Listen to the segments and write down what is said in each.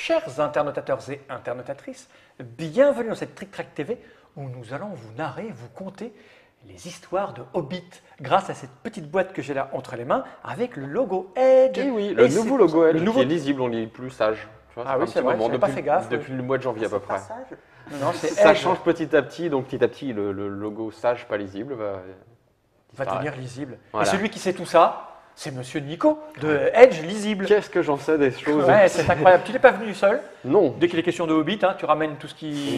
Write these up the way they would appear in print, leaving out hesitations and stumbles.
Chers internautateurs et internautatrices, bienvenue dans cette Trick Track TV où nous allons vous narrer, vous conter les histoires de Hobbit grâce à cette petite boîte que j'ai là entre les mains avec le logo Edge. Et oui, le nouveau logo Edge nouveau... qui est lisible, on lit plus sage. Tu vois, ah oui, c'est vrai, j'ai pas fait gaffe. Depuis le mois de janvier à peu près. Non, Ça change petit à petit, donc petit à petit le logo sage pas lisible va devenir lisible. Voilà. Et celui qui sait tout ça, c'est Monsieur Nico de Edge Lisible. Qu'est-ce que j'en sais des choses? Ouais, c'est incroyable. Tu n'es pas venu seul. Non. Dès qu'il est question de Hobbit, hein, tu ramènes tout ce qui,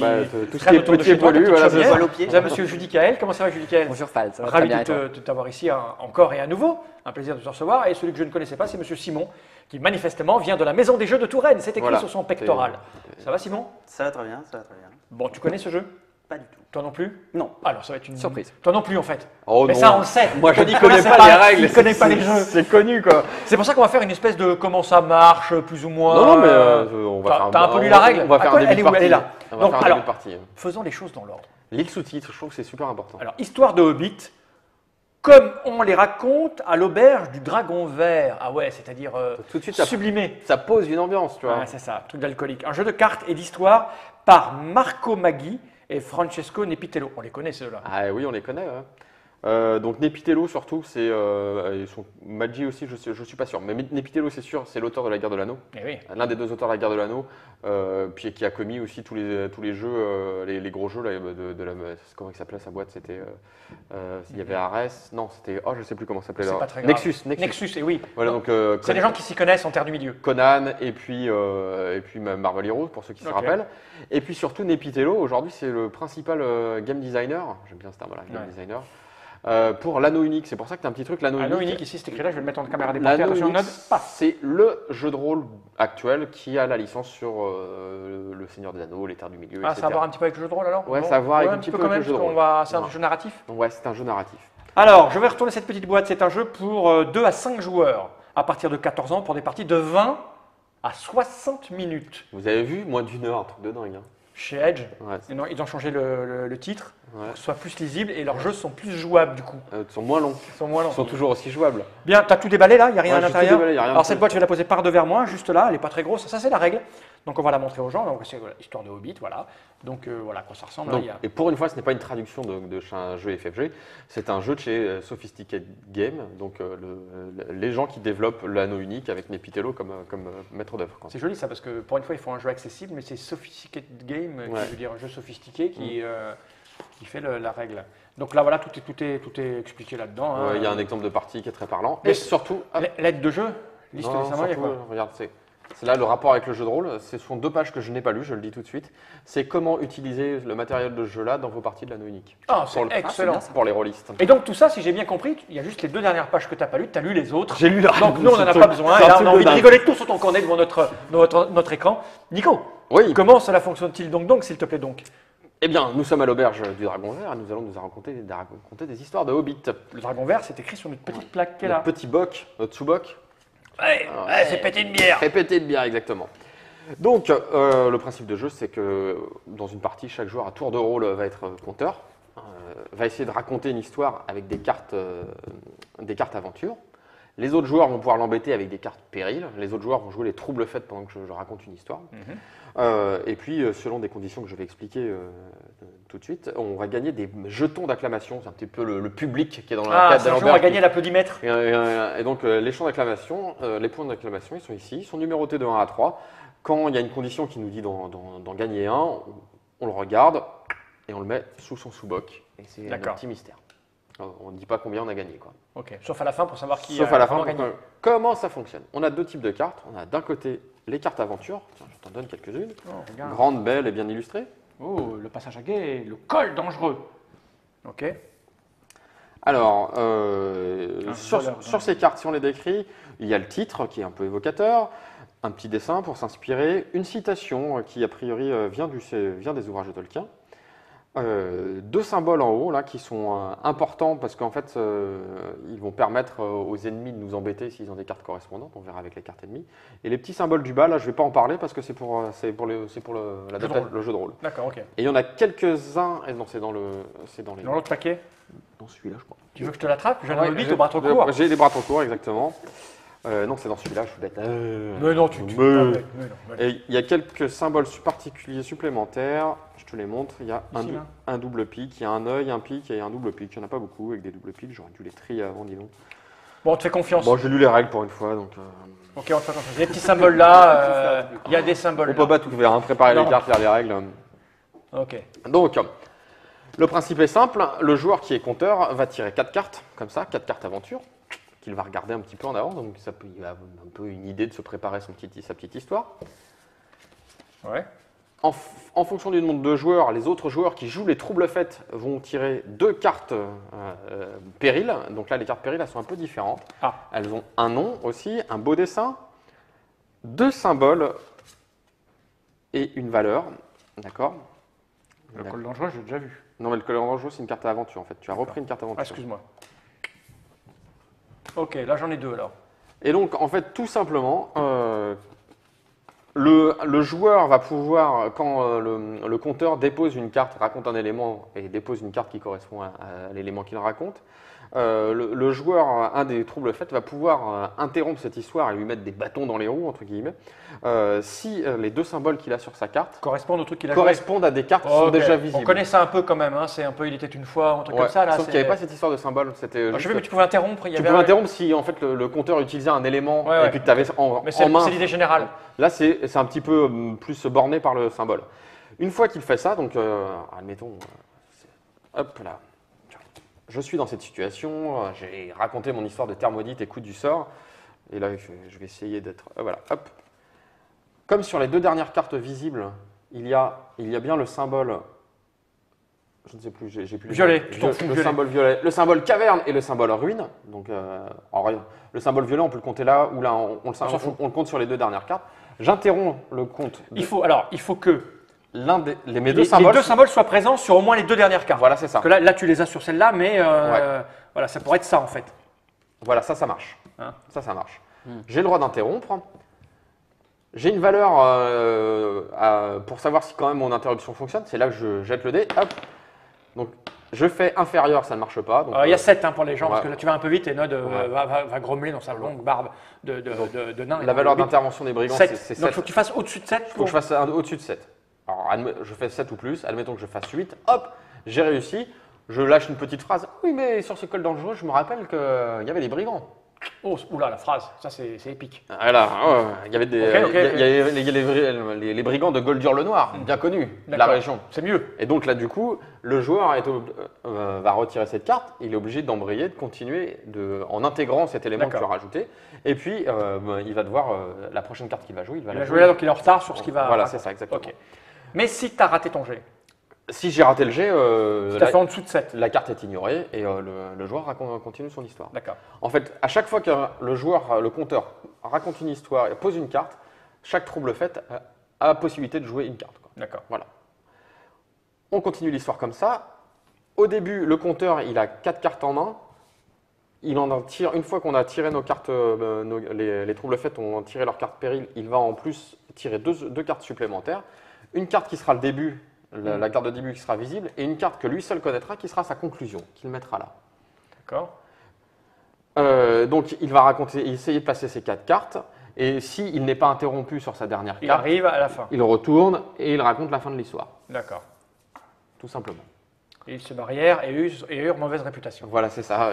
tout ce qui est petit et poilu. Voilà, c'est poil au pied. Monsieur Judy Kael. Comment ça va, Judy Kael? Bonjour Fal, ça va Ravi très bien. de t'avoir ici encore et à nouveau. Un plaisir de te recevoir. Et celui que je ne connaissais pas, c'est Monsieur Simon, qui manifestement vient de la Maison des Jeux de Touraine. C'est écrit sur son pectoral. Ça va, Simon? Ça va très bien, ça va très bien. Bon, tu connais ce jeu? Pas du tout. Toi non plus? Non. Alors, ça va être une surprise. Toi non plus, en fait. Oh mais non. ça, on le sait. Moi, je n'y connais pas les règles. Je connais pas les jeux. C'est connu, quoi. C'est pour ça qu'on va faire une espèce de comment ça marche, plus ou moins. Non, mais on va faire T'as un peu lu la règle? On va faire un début de partie. Elle est là. Donc, alors, faisons les choses dans l'ordre. L'île sous-titre, je trouve que c'est super important. Alors, histoire de Hobbit, comme on les raconte à l'auberge du Dragon Vert. Ah ouais, c'est-à-dire tout de suite, sublimé. Ça pose une ambiance, tu vois. Ouais, c'est ça, truc d'alcoolique. Un jeu de cartes et d'histoire par Marco Maggi et Francesco Nepitello. On les connaît, ceux-là. Ah oui, on les connaît. Donc Nepitello, surtout, c'est Maggi aussi, je suis pas sûr. Mais Nepitello, c'est sûr, c'est l'auteur de La Guerre de l'Anneau. Eh oui. L'un des deux auteurs de La Guerre de l'Anneau, puis qui a commis aussi tous les jeux, les gros jeux là, de la. Comment il s'appelait sa boîte? C'était. Il y avait Ares. Non, c'était. Oh, je sais plus comment ça s'appelait. C'est pas très grave. Nexus, et oui. Voilà, donc, c'est des gens qui s'y connaissent en terre du milieu. Conan et puis Marvel Heroes pour ceux qui se rappellent. Et puis surtout Nepitello, aujourd'hui c'est le principal game designer, j'aime bien ce terme-là, game designer, pour l'anneau unique. C'est pour ça que tu as un petit truc, l'anneau unique. Ici c'est écrit là, je vais le mettre en caméra déportée. L'anneau unique, c'est le jeu de rôle actuel qui a la licence sur le Seigneur des Anneaux, les Terres du Milieu, etc. Ça a à voir un petit peu avec le jeu de rôle alors? Ouais, ça a à voir avec un petit peu avec le jeu de rôle. C'est un jeu narratif? Ouais, c'est un jeu narratif. Alors, je vais retourner cette petite boîte. C'est un jeu pour 2 à 5 joueurs à partir de 14 ans pour des parties de 20 à 60 minutes. Vous avez vu, moins d'une heure, un truc de dingue. Hein. Chez Edge, ouais, ils ont changé le titre pour que ce soit plus lisible et leurs jeux sont plus jouables du coup. Ils sont moins longs. Ils sont toujours aussi jouables. Bien, tu as tout déballé là, il n'y a rien à l'intérieur. Alors cette boîte, je vais la poser par devers moi, juste là, elle n'est pas très grosse, ça c'est la règle. Donc on va la montrer aux gens, donc c'est histoire de Hobbit, voilà. Donc voilà à quoi ça ressemble. Donc, là, et pour une fois, ce n'est pas une traduction de un jeu FFG, c'est un jeu de chez Sophisticated Game, donc les gens qui développent l'anneau unique avec Nepitello comme maître d'œuvre. C'est joli ça, parce que pour une fois, ils font un jeu accessible, mais c'est Sophisticated Game, qui veut dire un jeu sophistiqué qui fait la règle. Donc là, voilà, tout est expliqué là-dedans. Hein. Il y a un exemple de partie qui est très parlant. Et surtout… L'aide de jeu, liste des symboles, regarde, c'est là le rapport avec le jeu de rôle. Ce sont 2 pages que je n'ai pas lues, je le dis tout de suite. C'est comment utiliser le matériel de ce jeu-là dans vos parties de l'anneau unique. Ah, c'est excellent. Pour les rôlistes. Et donc tout ça, si j'ai bien compris, il y a juste les 2 dernières pages que tu n'as pas lues, tu as lu les autres. J'ai lu là. Donc nous, on n'en a pas besoin. Et là, on a envie de rigoler tous sur ton cornet devant notre écran. Nico, comment cela fonctionne-t-il donc, s'il te plaît donc? Eh bien, nous sommes à l'auberge du Dragon Vert et nous allons nous raconter des histoires de Hobbit. Le Dragon Vert, c'est écrit sur notre petite plaque qui est là. Notre petit boc, notre sous-boc. Fais péter une bière. Fais péter une bière, exactement. Donc, le principe de jeu, c'est que dans une partie, chaque joueur à tour de rôle va être conteur, va essayer de raconter une histoire avec des cartes aventures. Les autres joueurs vont pouvoir l'embêter avec des cartes périls. Les autres joueurs vont jouer les troubles faits pendant que je raconte une histoire. Et puis, selon des conditions que je vais expliquer tout de suite, on va gagner des jetons d'acclamation. C'est un petit peu le public qui est dans la cadre de l'auberge. On va gagner l'applaudimètre. Et donc, les champs d'acclamation, les points d'acclamation, ils sont ici. Ils sont numérotés de 1 à 3. Quand il y a une condition qui nous dit d'en gagner un, on le regarde et on le met sous son sous-boc. Et c'est un petit mystère. On ne dit pas combien on a gagné, quoi. Ok. Sauf à la fin pour savoir qui a gagné. Comment ça fonctionne? On a 2 types de cartes. On a d'un côté les cartes aventure. Tiens, je t'en donne quelques-unes. Grandes, belles et bien illustrées. Oh, le passage à guet, le col dangereux. Ok. Alors, sur ces cartes, si on les décrit, il y a le titre qui est un peu évocateur, un petit dessin pour s'inspirer, une citation qui a priori vient des ouvrages de Tolkien. 2 symboles en haut là qui sont importants parce qu'en fait ils vont permettre aux ennemis de nous embêter s'ils ont des cartes correspondantes, on verra avec les cartes ennemies. Et les petits symboles du bas là je vais pas en parler parce que c'est pour le jeu de rôle. D'accord, ok. Et il y en a quelques-uns, et non c'est dans l'autre paquet. Dans celui-là je crois. Tu veux que je te l'attrape? J'ai un Hobbit au bras trop court. J'ai les bras trop courts exactement. Non, c'est dans celui-là, je suis bête. Mais non, tu Mais- pas bête, mais non, mais non. Et il y a quelques symboles particuliers supplémentaires. Je te les montre. Il y a Ici, là. un double pic, il y a un œil, un pic et un double pic. Il n'y en a pas beaucoup avec des doubles pics. J'aurais dû les trier avant, dis donc. Bon, on te fait confiance. Bon, j'ai lu les règles pour une fois, donc Ok, on te fait confiance. Les petits symboles là, il y a des symboles on là. peut pas tout faire. Hein. Préparer Non. les cartes, lire les règles. Ok. Donc, le principe est simple. Le joueur qui est compteur va tirer 4 cartes, comme ça, 4 cartes aventure, qu'il va regarder un petit peu en avant. Donc, il a un peu une idée de se préparer sa petite histoire. Ouais. En fonction du nombre de joueurs, les autres joueurs qui jouent les troubles faits vont tirer 2 cartes périls. Donc là, les cartes périls, elles sont un peu différentes. Ah. Elles ont un nom aussi, un beau dessin, 2 symboles et une valeur. D'accord? Le col dangereux, j'ai déjà vu. Non, mais le collant dangereux, c'est une carte aventure en fait. Tu as repris une carte Ah, aventure. excuse-moi. Ok, là j'en ai 2 alors. Et donc, en fait, tout simplement, le joueur va pouvoir, quand le compteur dépose une carte, raconte un élément et dépose une carte qui correspond à l'élément qu'il raconte, le joueur, un des troubles faits, va pouvoir interrompre cette histoire et lui mettre des bâtons dans les roues, entre guillemets, si les 2 symboles qu'il a sur sa carte Correspondent au truc qu'il a joué. correspondent à des cartes qui sont Ok. déjà visibles. On connaît ça un peu quand même, hein. C'est un peu il était une fois, un truc Ouais, comme ça là. sauf qu'il n'y avait pas cette histoire de symbole. C'était Ah, je juste- sais, mais tu pouvais interrompre. Il y tu avait pouvais un- interrompre si en fait le compteur utilisait un élément Ouais, ouais. et puis que tu avais en, Mais en main. c'est l'idée générale. Là, c'est un petit peu plus borné par le symbole. Une fois qu'il fait ça, donc admettons, hop là, je suis dans cette situation, j'ai raconté mon histoire de thermodite et coup du sort, et là je vais essayer d'être, voilà, hop. Comme sur les 2 dernières cartes visibles, il y a bien le symbole, je ne sais plus, j'ai plus Violet, tu t'en fous, le violet. symbole violet, le symbole caverne et le symbole ruine. Donc en rien, le symbole violet, on peut le compter là ou là, s'en fout. on le compte sur les 2 dernières cartes. J'interromps le compte. Il faut que Mes 2 les symboles. 2 symboles soient présents sur au moins les 2 dernières cartes. Voilà, c'est ça. Parce que là tu les as sur celle-là, mais voilà, ça pourrait être ça en fait. Voilà, ça marche. Hein. Ça marche. J'ai le droit d'interrompre. J'ai une valeur pour savoir si quand même mon interruption fonctionne. C'est là que je jette le dé. Hop. Donc, je fais inférieur, ça ne marche pas. Donc, Il y a 7 pour les gens, ouais. parce que là tu vas un peu vite et Nod Ouais. va grommeler dans sa longue barbe de nain. la valeur d'intervention des brigands, 7. c'est 7. Donc il faut que tu fasses au-dessus de 7. Il faut que je fasse au-dessus de 7. Alors, je fais 7 ou plus. Admettons que je fasse 8. Hop, j'ai réussi. Je lâche une petite phrase. Oui, mais sur ce col dangereux, je me rappelle qu'il y avait des brigands. Oh, oula, la phrase, ça c'est épique. Voilà, il y avait des, Ok, ok, il y avait les brigands de Goldur le Noir, bien connus de la D'accord. région. C'est mieux. Et donc là, du coup, le joueur va retirer cette carte. Il est obligé d'embrayer, de continuer en intégrant cet élément que tu as D'accord. rajouté. Et puis, il va devoir, la prochaine carte qu'il va jouer, il va Il la a joué là, donc il est en retard sur ce qu'il va. Voilà, raconter. c'est ça, exactement. Ok. Mais si tu as raté ton jet, Si j'ai raté le jet, si tu as fait en dessous de 7. la carte est ignorée et le joueur continue son histoire. D'accord. En fait, à chaque fois que le compteur raconte une histoire et pose une carte, chaque trouble fait a la possibilité de jouer une carte, quoi. D'accord. Voilà. On continue l'histoire comme ça. Au début, le compteur, il a 4 cartes en main. Il en tire, une fois qu'on a tiré nos cartes, les troubles faits ont tiré leurs cartes péril, il va en plus tirer deux cartes supplémentaires. Une carte qui sera le début, la carte de début qui sera visible, et une carte que lui seul connaîtra qui sera sa conclusion, qu'il mettra là. D'accord. Donc il va essayer de placer ces 4 cartes, et s'il n'est pas interrompu sur sa dernière Il carte, arrive à la fin. il retourne et il raconte la fin de l'histoire, D'accord. tout simplement. Et il se barrière et eurent mauvaise réputation. Voilà, c'est ça.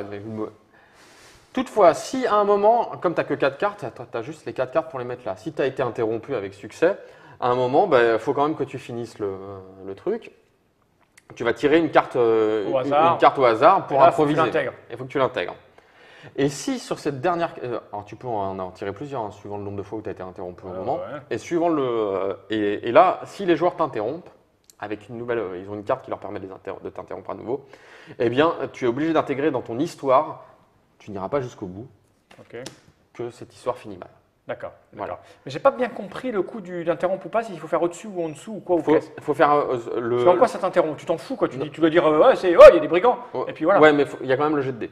Toutefois, si à un moment, comme tu n'as que 4 cartes, tu as juste les 4 cartes pour les mettre là. Si tu as été interrompu avec succès, à un moment, il faut quand même que tu finisses le truc. Tu vas tirer une carte une carte au hasard pour improviser. Il faut que tu l'intègres. Et si sur cette dernière... alors tu peux en tirer plusieurs, hein, suivant le nombre de fois où tu as été interrompu au moment. Ouais. Et suivant et là, si les joueurs t'interrompent, avec une nouvelle, ils ont une carte qui leur permet de t'interrompre à nouveau, eh bien, tu es obligé d'intégrer dans ton histoire, tu n'iras pas jusqu'au bout, Ok. que cette histoire finit mal. D'accord. Voilà. Mais j'ai pas bien compris le coup d'interrompre ou pas, s'il faut faire au-dessus ou en dessous ou quoi. Il faut faire le... C'est en quoi ça t'interrompt? Tu t'en fous quoi? Tu dois dire ouais, il y a des brigands. Et puis voilà. Ouais, mais il y a quand même le jet de dés.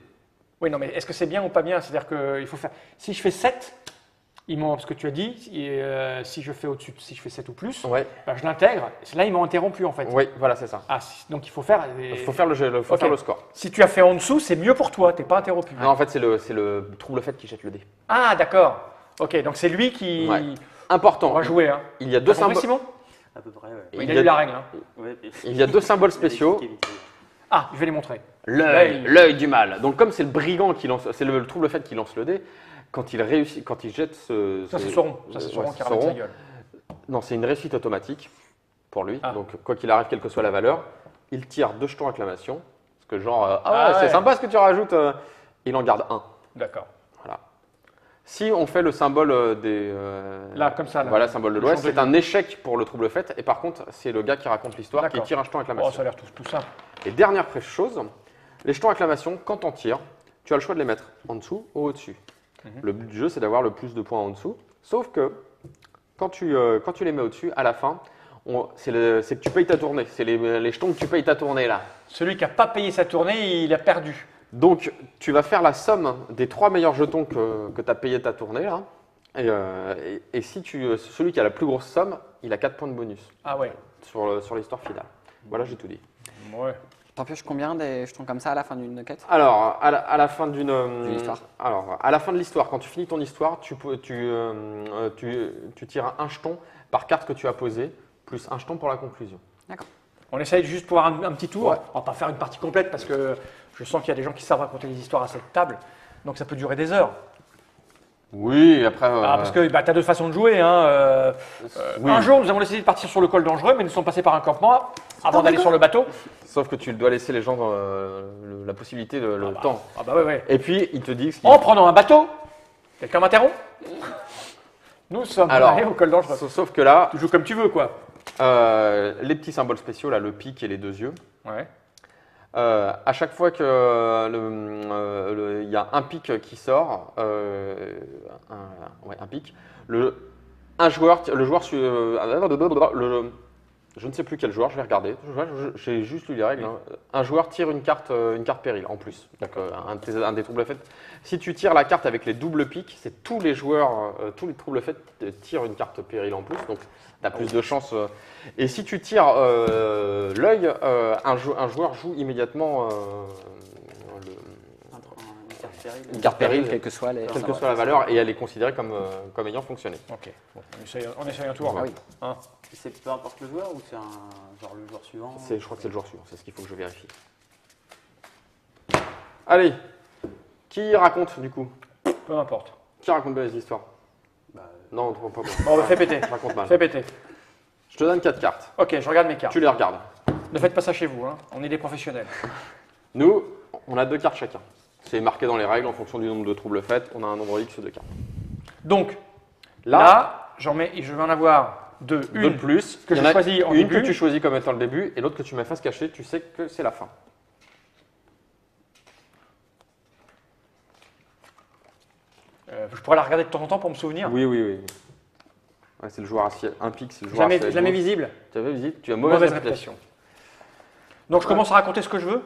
Oui, non, mais est-ce que c'est bien ou pas bien? C'est-à-dire qu'il faut faire. Si je fais 7, Parce que tu as dit, si je fais au-dessus, si je fais 7 ou plus, Ouais, bah, je l'intègre. Là, ils m'ont interrompu en fait. oui, voilà, c'est ça. Ah, donc il faut faire. Il faut faire Ok. faire le score. Si tu as fait en dessous, c'est mieux pour toi, tu n'es pas interrompu. Non, en fait, c'est le trouble fait qui jette le dé. Ah, d'accord. Ok, donc c'est lui qui Ouais. Important. on va jouer. Hein. Il y a deux T'as compris, symboles. Simon? À peu près, ouais. Il Il a y a- lu la règle. Hein. Ouais, Il y a deux symboles spéciaux. Ah, je vais les montrer. L'œil, l'œil du mal. Donc comme c'est le brigand qui lance, c'est le trouble fait qui lance le dé. Quand il réussit, quand il jette Ça, c'est Sauron. Ça, c'est Sauron ouais, qui ramène sa Sauron. gueule. Non, c'est une réussite automatique pour lui. Ah. Donc quoi qu'il arrive, quelle que soit la valeur, il tire 2 jetons acclamation. Parce que genre, ah ouais, Ah c'est ouais. sympa ce que tu rajoutes. Il en garde un. D'accord. Voilà. Si on fait le symbole des. Là, comme ça. Là. Voilà, symbole de Le l'Ouest, c'est chandelier. un échec pour le trouble fait. Et par contre, c'est le gars qui raconte l'histoire qui D'accord. tire un jeton Oh, acclamation. ça a l'air tout simple. Et dernière chose, les jetons acclamation, quand on tire, tu as le choix de les mettre en dessous ou au-dessus. Le but du jeu, c'est d'avoir le plus de points en dessous. Sauf que quand tu les mets au-dessus, à la fin, c'est que tu payes ta tournée. C'est les jetons que tu payes ta tournée là. Celui qui n'a pas payé sa tournée, il a perdu. Donc, tu vas faire la somme des 3 meilleurs jetons que tu as payé ta tournée là. Et si celui qui a la plus grosse somme, il a 4 points de bonus Ah ouais. sur l'histoire finale. Voilà, j'ai tout dit. Ouais. T'en pioches combien des jetons comme ça à la fin d'une quête? Alors, à la fin d'une histoire. Alors, à la fin de l'histoire, quand tu finis ton histoire, tu tires un jeton par carte que tu as posée, plus un jeton pour la conclusion. On essaye juste pour un petit tour. Ouais. On va pas faire une partie complète parce que je sens qu'il y a des gens qui savent raconter des histoires à cette table. Donc ça peut durer des heures. Oui, après. Ah, parce que tu as deux façons de jouer. Hein. Oui. Un jour, nous avons décidé de partir sur le col dangereux, mais nous sommes passés par un campement avant d'aller sur le bateau. Sauf que tu dois laisser les gens la possibilité, le temps. Ah bah ouais. Et puis, ils te disent. En prenant un bateau. Quelqu'un m'interrompt? Nous sommes Alors, allés au col dangereux. Sauf que là, Tu joues comme tu veux, quoi. les petits symboles spéciaux, là, le pic et les 2 yeux. Ouais. À chaque fois que il y a un pic qui sort, un pic, le joueur, je ne sais plus quel joueur, je vais regarder. J'ai juste lu les règles. Hein. Un joueur tire une carte péril en plus. Donc un des troubles faits. Si tu tires la carte avec les doubles pics, c'est tous les joueurs, tous les troubles faits tirent une carte péril en plus. Donc tu as plus de chances. Et si tu tires l'œil, un joueur joue immédiatement Une carte péril, quelle que soit les. quelle que soit la valeur, et elle est considérée comme ayant fonctionné. Ok. Bon, on essaye un tour. Ah oui. Hein. C'est peu importe le joueur ou c'est genre le joueur suivant? Je crois que c'est le joueur suivant, c'est ce qu'il faut que je vérifie. Allez, qui raconte du coup? Peu importe. Qui raconte bien les histoires? Bah, Non, pas moi. Bon, fais péter. Je raconte mal. Fais péter. Je te donne 4 cartes. Ok, je regarde mes cartes. Tu les regardes. Ne faites pas ça chez vous, hein. On est des professionnels. Nous, on a 2 cartes chacun. C'est marqué dans les règles en fonction du nombre de troubles faits. On a un nombre X de cartes. Donc, Là, là je vais en avoir deux. deux Une de plus. que Il y je en a choisis en une début. que tu choisis comme étant le début et l'autre que tu mets face cachée. Tu sais que c'est la fin. Je pourrais la regarder de temps en temps pour me souvenir. Oui. Ouais, c'est le joueur à ciel. Un pic, c'est le joueur à ciel. Jamais visible. Tu avais visite, tu as Mauvaise réputation. Donc, je commence à raconter ce que je veux.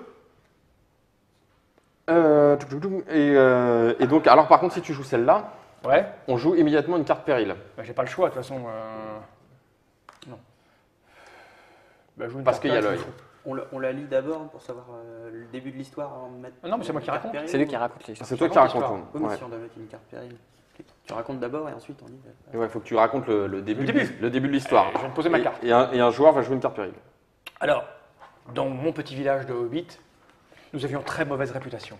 Et donc, alors par contre, si tu joues celle-là, Ouais. on joue immédiatement une carte péril. Bah, j'ai pas le choix, de toute façon. Non. Bah, je joue une Parce carte qu'il y a péril, l'œil. on la lit d'abord pour savoir le début de l'histoire avant de mettre. Ah non, mais c'est moi qui une carte raconte. péril, C'est lui ou- qui raconte l'histoire. C'est toi qui raconte racontes. l'histoire. Oui, mais Ouais. si on doit mettre une carte péril. Ok. Tu racontes d'abord et ensuite on lit. Et ouais, il faut que tu racontes le début, Le début. le début de l'histoire. Je viens de poser ma Et- carte. Et un joueur va jouer une carte péril. Alors, dans mon petit village de Hobbit, nous avions très mauvaise réputation,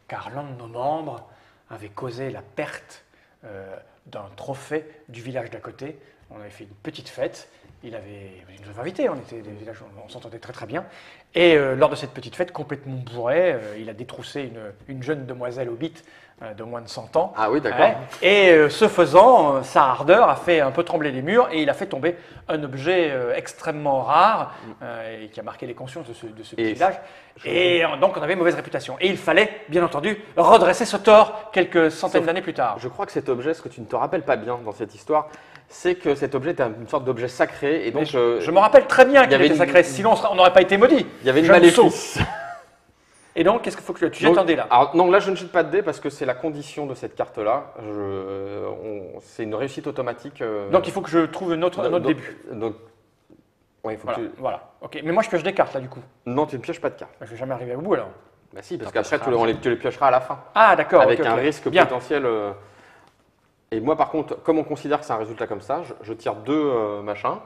car l'un de nos membres avait causé la perte d'un trophée du village d'à côté. On avait fait une petite fête, il nous avait invités, on était des villages, on s'entendait très très bien. Et lors de cette petite fête, complètement bourré, il a détroussé une jeune demoiselle Hobbit de moins de 100 ans. Ah oui, d'accord. Ouais. Et ce faisant, sa ardeur a fait un peu trembler les murs et il a fait tomber un objet extrêmement rare et qui a marqué les consciences de ce petit Et village. Et donc on avait mauvaise réputation. Et il fallait, bien entendu, redresser ce tort quelques centaines Sauf- d'années plus tard. Je crois que cet objet, ce que tu ne te rappelles pas bien dans cette histoire, c'est que cet objet était une sorte d'objet sacré. Et donc, Mais je me rappelle très bien qu'il avait était une- sacré, sinon on n'aurait pas été maudit. il y avait une Jeune sot. maléfice. Et donc, qu'est-ce qu'il faut que tu jettes un dé là? Alors, non, là je ne jette pas de dé parce que c'est la condition de cette carte-là. C'est une réussite automatique. Donc, il faut que je trouve un autre début. Donc, ouais, il faut Voilà, que tu... voilà. Ok. Mais moi, je pioche des cartes là du coup. Non, tu ne pioches pas de carte. Je vais jamais arriver au bout alors. Bah si, parce qu'après tu les piocheras à la fin. Ah, d'accord. Avec ok, un ok. risque Bien. potentiel. Et moi, par contre, comme on considère que c'est un résultat comme ça, je tire 2 machins.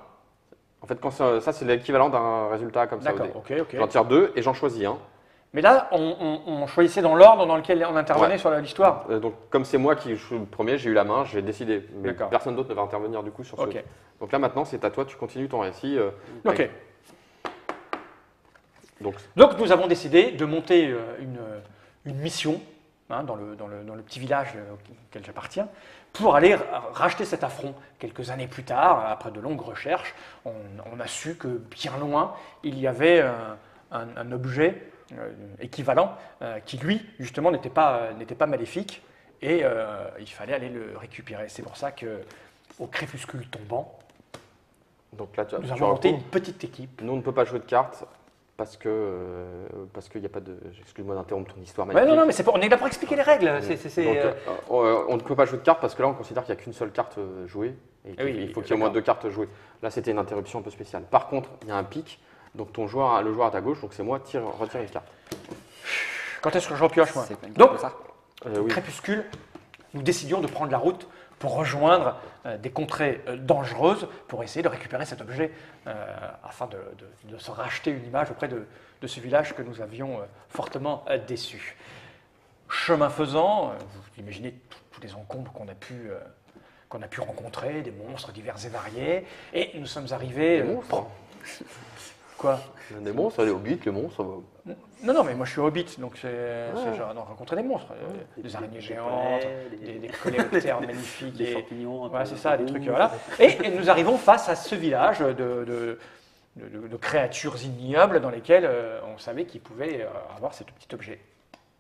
En fait, quand ça c'est l'équivalent d'un résultat comme ça. D'accord. Ok, ok. J'en tire 2 et j'en choisis un. Mais là, on choisissait dans l'ordre dans lequel on intervenait Ouais. sur l'histoire. Donc, comme c'est moi qui suis le premier, j'ai eu la main, j'ai décidé. Mais D'accord. personne d'autre ne va intervenir du coup sur ce. Ok. Donc là, maintenant, c'est à toi, tu continues ton récit. Ok. Donc, Donc, nous avons décidé de monter une mission hein, dans le petit village auquel j'appartiens pour aller racheter cet affront. Quelques années plus tard, après de longues recherches, on a su que bien loin, il y avait un objet équivalent qui, lui, justement, n'était pas maléfique et il fallait aller le récupérer. C'est pour ça que, au crépuscule tombant, donc là, nous avons monté une petite équipe. Nous, on ne peut pas jouer de cartes parce qu'il n'y a pas de. Excuse-moi d'interrompre ton histoire Ouais, magnifique. non, mais on est là pour expliquer les règles. Donc, on ne peut pas jouer de cartes parce que là, on considère qu'il n'y a qu'une seule carte jouée et Ah oui, il faut qu'il y ait au moins 2 cartes jouées. Là, c'était une interruption un peu spéciale. Par contre, il y a un pic. Donc, le joueur à ta gauche, donc c'est moi, retire une carte. Quand est-ce que je repioche, moi? C'est pas une Donc, carte comme ça. Oui. crépuscule, nous décidions de prendre la route pour rejoindre des contrées dangereuses pour essayer de récupérer cet objet afin de se racheter une image auprès de ce village que nous avions fortement déçu. Chemin faisant, vous imaginez tous les encombres qu'on a pu rencontrer, des monstres divers et variés, et nous sommes arrivés... Des monstres Quoi? Des monstres, les hobbits, les monstres. Non, mais moi je suis hobbit, donc c'est genre de rencontrer des monstres, des araignées géantes, des coléoptères magnifiques, des champignons. Ouais, c'est ça, des trucs, voilà. Et nous arrivons face à ce village de créatures ignobles dans lesquelles on savait qu'il pouvait avoir ce petit objet.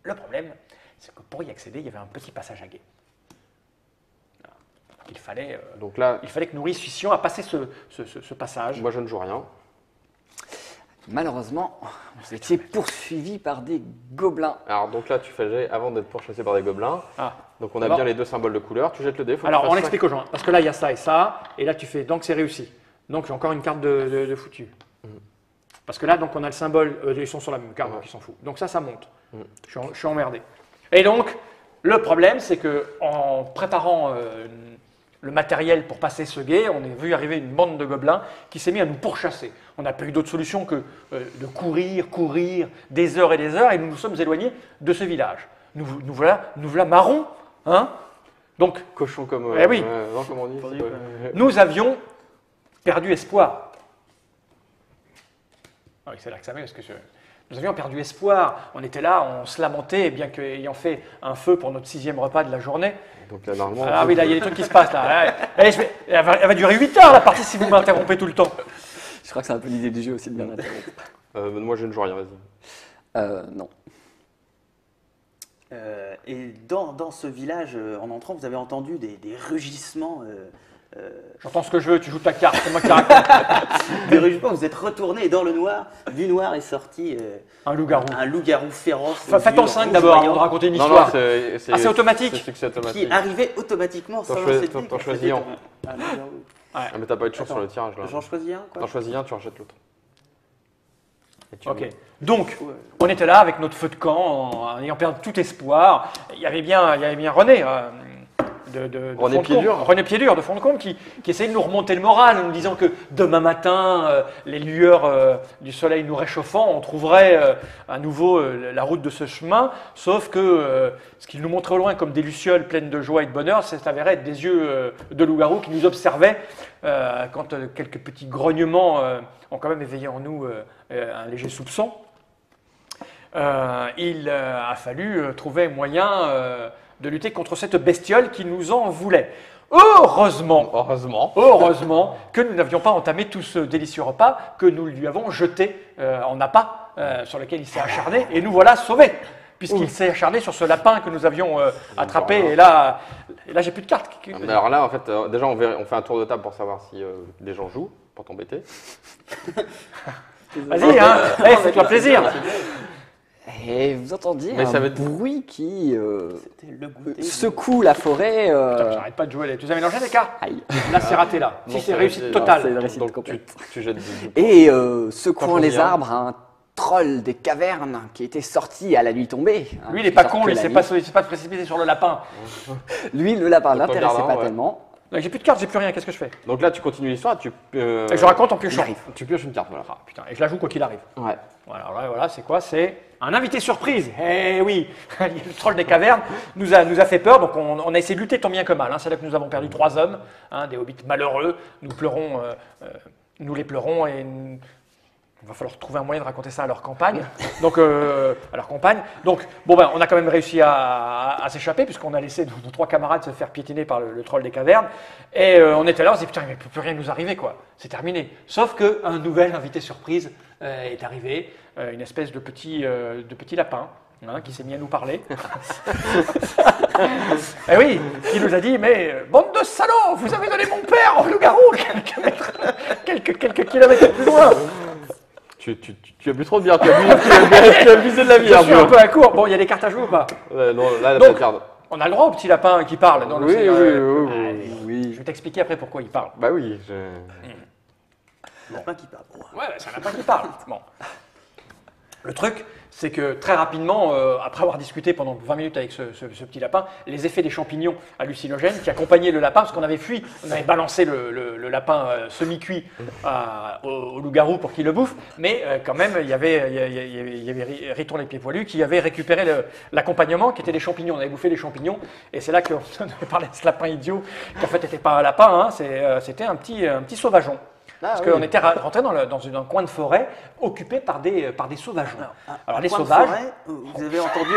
Le problème, c'est que pour y accéder, il y avait un petit passage à guet. Il fallait que nous réussissions à passer ce passage. Moi, je ne joue rien. Malheureusement, vous étiez poursuivi par des gobelins. Alors, donc là, tu fais jet avant d'être pourchassé par des gobelins. Ah. Donc, on a bien les 2 symboles de couleur. Tu jettes le dé. Alors, on explique aux gens, parce que là, il y a ça et ça, et là, tu fais, donc c'est réussi. Donc, j'ai encore une carte de foutu. Parce que là, donc, on a le symbole, ils sont sur la même carte, donc ils s'en foutent. Donc ça monte. Je suis emmerdé. Et donc, le problème, c'est qu'en préparant le matériel pour passer ce gué, on a vu arriver une bande de gobelins qui s'est mis à nous pourchasser. On n'a pas eu d'autre solution que de courir des heures et des heures, et nous nous sommes éloignés de ce village. Nous voilà marrons, hein? Donc, Cochon comme. oui. Non, comment on dit nous avions perdu espoir. Ah oui, c'est là que ça met, parce que nous avions perdu espoir. On était là, on se lamentait, bien qu'ayant fait un feu pour notre 6e repas de la journée. Donc là, normalement. Ah oui, là, il y a des trucs qui se passent là. Elle va durer 8 heures la partie si vous m'interrompez tout le temps. Je crois que c'est un peu l'idée du jeu aussi de bien interrompre. Moi, je ne joue rien, vas-y. Non. Et dans ce village, en entrant, vous avez entendu des rugissements. J'entends ce que je veux, tu joues ta carte, c'est moi qui raconte. Des rugissements, vous êtes retourné et dans le noir, du noir est sorti Un loup-garou. un loup-garou féroce. Faites en 5 d'abord avant de raconter une histoire. C'est automatique. C'est automatique. Qui arrivait automatiquement sans lancer de dés. T'en choisis un. loup-garou. Ah, mais t'as pas eu de chance Attends, sur le tirage là. J'en choisis un, quoi. T'en choisis un, tu rejettes l'autre. Et tu Ok. mets. Donc, on était là avec notre feu de camp, en ayant perdu tout espoir. Il y avait bien René. René Piédur. René Piédur de Fond-de-Combe qui essayait de nous remonter le moral en nous disant que demain matin, les lueurs du soleil nous réchauffant, on trouverait à nouveau la route de ce chemin, sauf que ce qu'il nous montrait au loin comme des lucioles pleines de joie et de bonheur, c'est avéré être des yeux de loup-garou qui nous observaient quand quelques petits grognements ont quand même éveillé en nous un léger soupçon. Il a fallu trouver moyen de lutter contre cette bestiole qui nous en voulait. Heureusement que nous n'avions pas entamé tout ce délicieux repas, que nous lui avons jeté en appât sur lequel il s'est acharné, et nous voilà sauvés, puisqu'il s'est acharné sur ce lapin que nous avions attrapé, et là j'ai plus de cartes. Mais alors là, en fait, déjà, on fait un tour de table pour savoir si les gens jouent, pour t'embêter. Vas-y, hein, fais-toi plaisir. Et vous entendiez Mais ça un veut- bruit qui C'était le goûter. secoue la forêt. Putain, j'arrête pas de jouer. Tu as mélangé les cartes? Aïe. Là, c'est raté là. Si Donc, c'est c'est réussite raté. totale. C'est une réussite Donc complète. tu jettes Et secouant Pas les combien arbres, un troll des cavernes qui était sorti à la nuit tombée. hein, Lui, il est qui pas sort con, que il la s'est nuit. pas précipité sur le lapin. Lui, le lapin Autant l'intéressait gardant, pas ouais. tellement. J'ai plus de cartes, j'ai plus rien. Qu'est-ce que je fais? Donc là, tu continues l'histoire, Et je raconte en piochant. tu pioches une carte, voilà. Ah, putain, et je la joue quoi qu'il arrive. Ouais. Voilà, voilà, c'est quoi? C'est un invité surprise. Eh oui, le troll des cavernes nous a fait peur, donc on a essayé de lutter tant bien que mal. hein. C'est là que nous avons perdu 3 hommes, hein, des hobbits malheureux. Nous pleurons, nous les pleurons et il va falloir trouver un moyen de raconter ça à leur campagne. Donc, à leur compagne. Donc, bon, ben, on a quand même réussi à s'échapper puisqu'on a laissé nos 3 camarades se faire piétiner par le troll des cavernes. Et on était là, on se dit putain, il ne peut plus rien nous arriver, quoi. C'est terminé. Sauf qu'un nouvel invité surprise est arrivé, une espèce de petit lapin. hein, qui s'est mis à nous parler. Et oui, qui nous a dit, mais bande de salauds, vous avez donné mon père au loup-garou quelques kilomètres plus loin. Tu as bu trop de bière, tu as abusé de la Je bière. suis un peu à court. Bon, il y a des cartes à jouer ou pas? Ouais, non, là, Donc, tu gardes. on a le droit au petit lapin qui parle dans Oui, l'océan. oui. Oui. Je vais t'expliquer après pourquoi il parle. Bah oui. Lapin qui parle. Ouais, c'est un lapin qui parle. Bon. Le truc, c'est que très rapidement, après avoir discuté pendant 20 minutes avec ce petit lapin, les effets des champignons hallucinogènes qui accompagnaient le lapin, parce qu'on avait fui, on avait balancé le lapin semi-cuit au loup-garou pour qu'il le bouffe, mais quand même, il y avait Riton les pieds poilus qui avait récupéré l'accompagnement qui était des champignons. On avait bouffé les champignons, et c'est là qu'on avait parlé de ce lapin idiot, qui en fait n'était pas un lapin, hein, c'était un petit sauvageon. Parce qu'on était rentré dans un coin de forêt occupé par des sauvageons. Alors les Coin de sauvages. forêt, vous avez entendu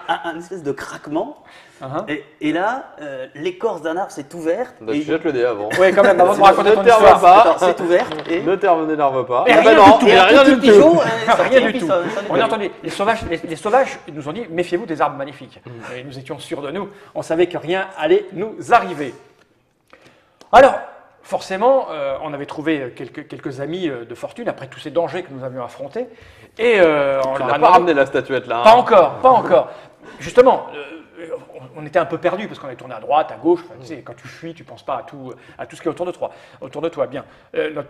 un espèce de craquement. Uh-huh. Et là, l'écorce d'un arbre s'est ouverte. Bah, et tu jettes le dé avant. Oui, quand même, avant de me raconter ton t'énerve histoire. pas. Attends, c'est ouverte. Et N'énerve pas. Et Ah rien bah non, du tout. il y a rien du tout. Rien du tout. On a entendu, les sauvages nous ont dit, méfiez-vous des arbres magnifiques. Et nous étions sûrs de nous, on savait que rien allait nous arriver. Alors, forcément, on avait trouvé quelques amis de fortune après tous ces dangers que nous avions affrontés. Et on Tu leur n'as a pas demandé- ramené la statuette là. Pas encore. Justement, on était un peu perdus parce qu'on est tourné à droite, à gauche. Enfin, tu sais, quand tu fuis, tu ne penses pas à tout ce qui est autour de toi. Bien.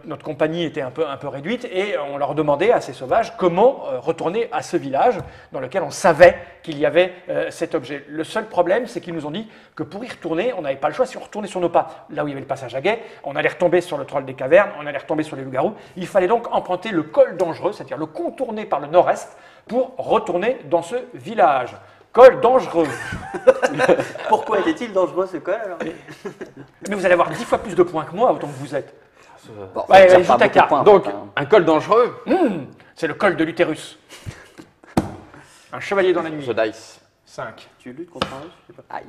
Notre compagnie était un peu réduite et on leur demandait à ces sauvages comment retourner à ce village dans lequel on savait qu'il y avait cet objet. Le seul problème, c'est qu'ils nous ont dit que pour y retourner, on n'avait pas le choix. Si on retournait sur nos pas, là où il y avait le passage à guet, on allait retomber sur le troll des cavernes, on allait retomber sur les loups-garous. Il fallait donc emprunter le col dangereux, c'est-à-dire le contourner par le nord-est pour retourner dans ce village. Col dangereux. pourquoi était-il dangereux ce col alors? Mais vous allez avoir 10 fois plus de points que moi, autant que vous êtes. Bon, Ouais, ça joue tire ta pas beaucoup de carte. points, Donc, en fait, hein. un col dangereux. C'est le col de l'utérus. Un chevalier dans la nuit. The Dice. 5. Tu luttes contre un russe? Je sais pas. Aïe.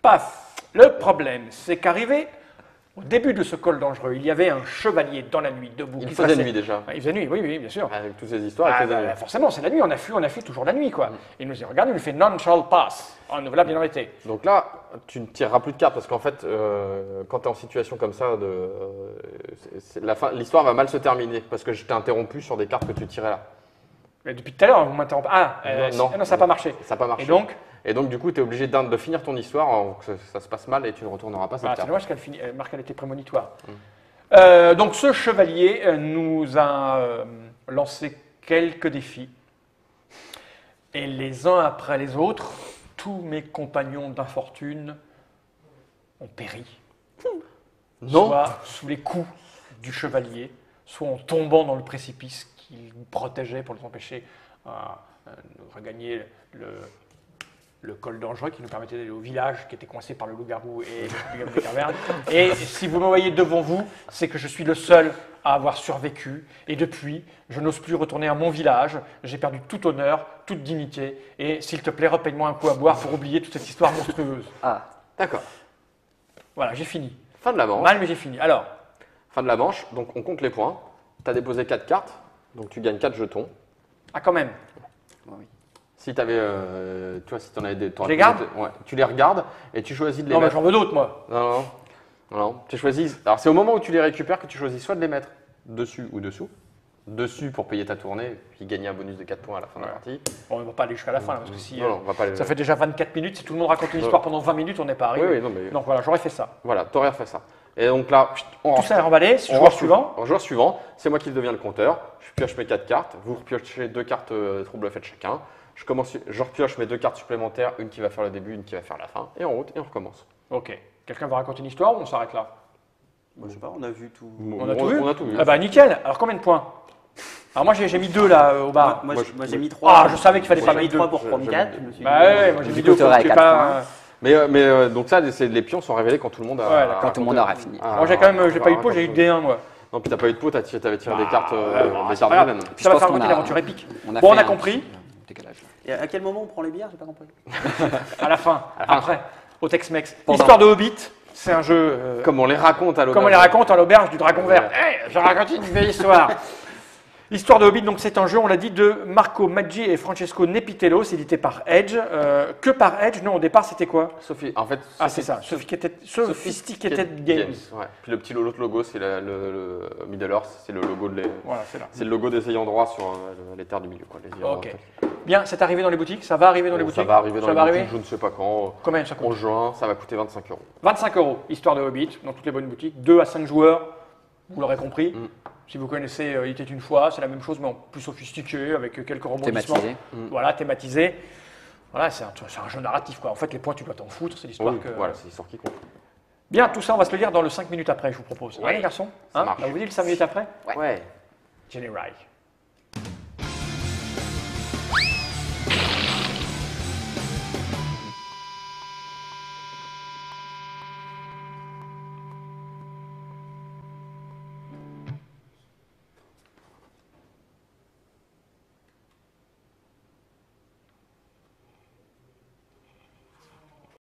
Paf. Le problème, c'est qu'arrivé au début de ce col dangereux, il y avait un chevalier dans la nuit, debout. Il qui faisait dressait- nuit déjà. Ah, il faisait nuit, oui, bien sûr. Avec toutes ces histoires, il Ah, faisait nuit. forcément, c'est la nuit, on a fui toujours la nuit, quoi. Il nous dit, regarde, il nous fait none shall pass. Oh, nous voilà bien embêtés. Donc là, tu ne tireras plus de cartes parce qu'en fait, quand tu es en situation comme ça, l'histoire va mal se terminer parce que je t'ai interrompu sur des cartes que tu tirais là. Mais depuis tout à l'heure, vous m'interrompez. Non, non, ça n'a pas marché. Ça n'a pas marché. Et donc, du coup, tu es obligé de finir ton histoire, que ça se passe mal et tu ne retourneras pas cette c'est carte. dommage Marc, elle était prémonitoire. Donc ce chevalier nous a lancé quelques défis. Et les uns après les autres, tous mes compagnons d'infortune ont péri. Non. Soit sous les coups du chevalier, soit en tombant dans le précipice qu'il protégeait pour les empêcher de regagner le col dangereux qui nous permettait d'aller au village qui était coincé par le loup-garou et le loup-garou des cavernes. Et si vous me voyez devant vous, c'est que je suis le seul à avoir survécu. Et depuis, je n'ose plus retourner à mon village. J'ai perdu tout honneur, toute dignité. Et s'il te plaît, repaye-moi un coup à boire pour oublier toute cette histoire monstrueuse. Ah, D'accord. Voilà, j'ai fini. Fin de la manche. Mal, mais j'ai fini. Alors, Fin de la manche. Donc, on compte les points. Tu as déposé 4 cartes. Donc, tu gagnes 4 jetons. quand même. Si tu avais. Tu vois, si tu en avais des. Je les garde ? Ouais. Tu les regardes et tu choisis de les Non, mais mettre. j'en veux d'autres, moi. Non. Tu choisis. Alors, c'est au moment où tu les récupères que tu choisis soit de les mettre dessus ou dessous. dessus pour payer ta tournée, puis gagner un bonus de 4 points à la fin de la partie. Bon, on ne va pas aller jusqu'à la fin, là, parce que si Non, on va pas aller- ça fait déjà 24 minutes, si tout le monde raconte une histoire pendant 20 minutes, on n'est pas arrivé. Oui, oui, non, mais Donc voilà, j'aurais fait ça. voilà, t'aurais refait ça. Et donc là, on Tout ça est emballé, on joueur suivant. Joueur suivant, c'est moi qui deviens le compteur. Je pioche mes 4 cartes, vous repiochez 2 cartes trouble faites chacun. Je repioche mes 2 cartes supplémentaires, une qui va faire le début, une qui va faire la fin, et en route, et on recommence. Ok. Quelqu'un va raconter une histoire ou on s'arrête là? Moi, je sais pas, on a vu tout. On a tout vu. On a tout vu. Ah bah nickel. Alors combien de points? Alors moi j'ai mis 2 là au bar. Moi, moi, j'ai mis 3. Ah, je savais qu'il fallait pas J'ai mis mettre 3 deux. pour prendre J'ai 4. mis Bah ouais, moi j'ai Du mis coup, 2 t'aurais pour quatre pas. Mais donc ça, les pions sont révélés quand tout le monde a. Ouais, d'accord. Quand tout le monde aura fini. Moi j'ai quand même, j'ai pas eu de pot, j'ai eu D1 moi. Non, puis t'as pas eu de pot, t'avais tiré des cartes, bon, des c'est cartes pas grave. vilaines. Je Ça va pense faire qu'on une a- aventure épique. On a Bon, fait on a un compris. petit décalage. Et à quel moment on prend les bières? J'ai pas compris. À la fin, après, au Tex-Mex. Pendant. Histoire de Hobbit, c'est un jeu. Comme on les raconte à l'auberge. Comme on les raconte à l'auberge du Dragon Vert. Ouais. Hey, je raconte une vieille histoire. Histoire de Hobbit, donc c'est un jeu, on l'a dit, de Marco Maggi et Francesco Nepitello, c'est édité par Edge. Que par Edge? Non, au départ c'était quoi? Sophie, en fait, Ah c'est ça, Sophisticated Games. Ouais. Puis le petit l'autre logo, c'est le Middle Earth, c'est le logo Voilà, c'est là. c'est le logo des ayants droit sur les terres du milieu, quoi. Les ayants Ok. droit. Bien, c'est arrivé dans les boutiques, ça va arriver dans les Bon, boutiques? ça va arriver dans Ça les va boutiques, arriver je ne sais pas quand. Combien ça En coûte? juin, ça va coûter 25 €. 25 €, Histoire de Hobbit, dans toutes les bonnes boutiques. 2 à 5 joueurs, vous l'aurez compris. Mm. Si vous connaissez Il était une fois, c'est la même chose, mais en plus sophistiqué, avec quelques rebondissements. Thématisé. Voilà, thématisé. Voilà, c'est un jeu narratif, quoi. En fait, les points, tu dois t'en foutre, c'est l'histoire Oui, que... voilà, c'est l'histoire qui compte. Bien, tout ça, on va se le lire dans le 5 minutes après, je vous propose. Ouais, les garçons ça Hein marche. Ça vous dit le 5 minutes après Ouais. Jenny Rye.